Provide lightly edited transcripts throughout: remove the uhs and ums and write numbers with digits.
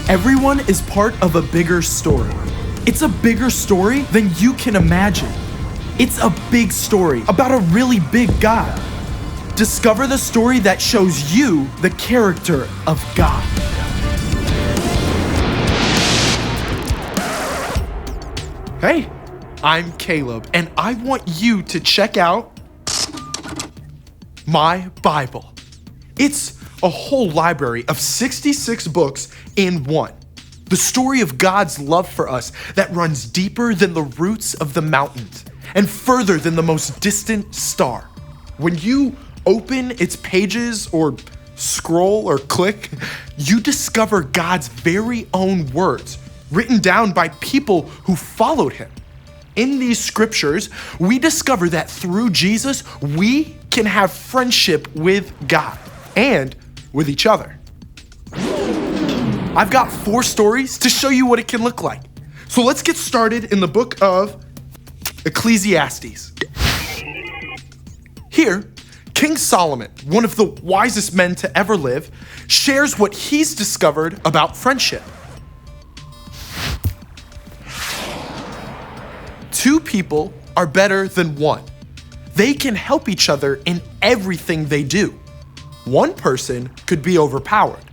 Everyone is part of a bigger story. It's a bigger story than you can imagine. It's a big story about a really big God. Discover the story that shows you the character of God. Hey, I'm Caleb, and I want you to check out my Bible. It's a whole library of 66 books in one. The story of God's love for us that runs deeper than the roots of the mountains and further than the most distant star. When you open its pages or scroll or click, you discover God's very own words written down by people who followed him. In these scriptures, we discover that through Jesus, we can have friendship with God and with each other. I've got 4 stories to show you what it can look like. So let's get started in the book of Ecclesiastes. Here, King Solomon, one of the wisest men to ever live, shares what he's discovered about friendship. 2 people are better than 1. They can help each other in everything they do. 1 person could be overpowered,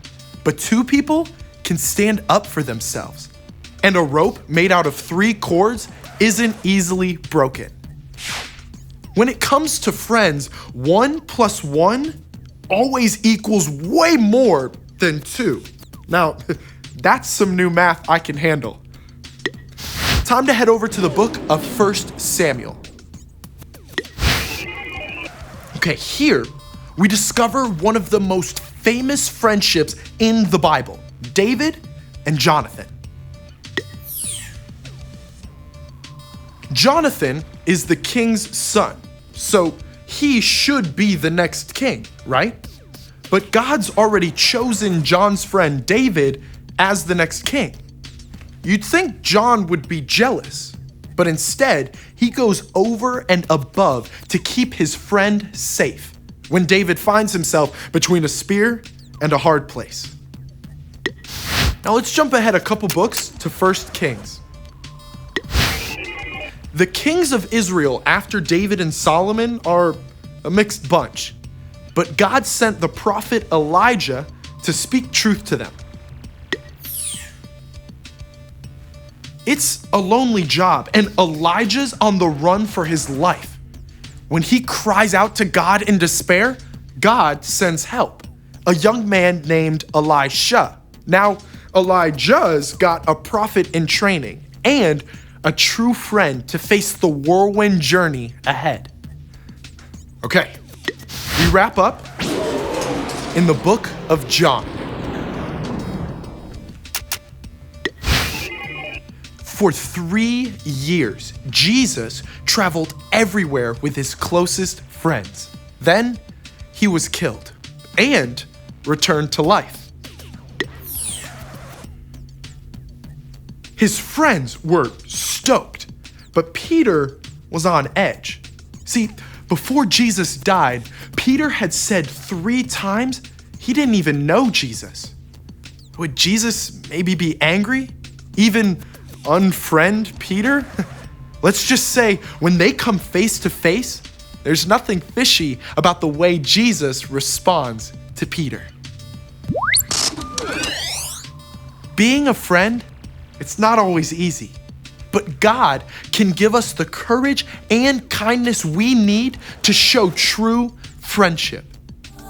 but 2 people can stand up for themselves. And a rope made out of 3 cords isn't easily broken. When it comes to friends, 1 + 1 always equals way more than 2. Now, that's some new math I can handle. Time to head over to the book of 1 Samuel. Okay, here we discover one of the most famous friendships in the Bible, David and Jonathan. Jonathan is the king's son, so he should be the next king, right? But God's already chosen John's friend David as the next king. You'd think John would be jealous, but instead, he goes over and above to keep his friend safe when David finds himself between a spear and a hard place. Now let's jump ahead a couple books to 1 Kings. The kings of Israel after David and Solomon are a mixed bunch, but God sent the prophet Elijah to speak truth to them. It's a lonely job, and Elijah's on the run for his life. When he cries out to God in despair, God sends help, a young man named Elisha. Now, Elijah's got a prophet in training and a true friend to face the whirlwind journey ahead. Okay, we wrap up in the book of John. For 3 years, Jesus traveled everywhere with his closest friends. Then he was killed and returned to life. His friends were stoked, but Peter was on edge. See, before Jesus died, Peter had said 3 times he didn't even know Jesus. Would Jesus maybe be angry? Even unfriend Peter? Let's just say when they come face to face, there's nothing fishy about the way Jesus responds to Peter. Being a friend, it's not always easy, but God can give us the courage and kindness we need to show true friendship.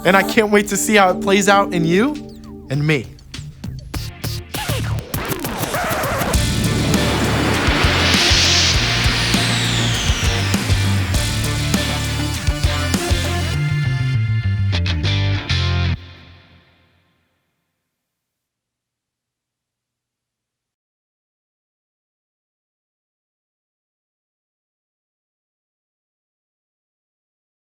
And I can't wait to see how it plays out in you and me.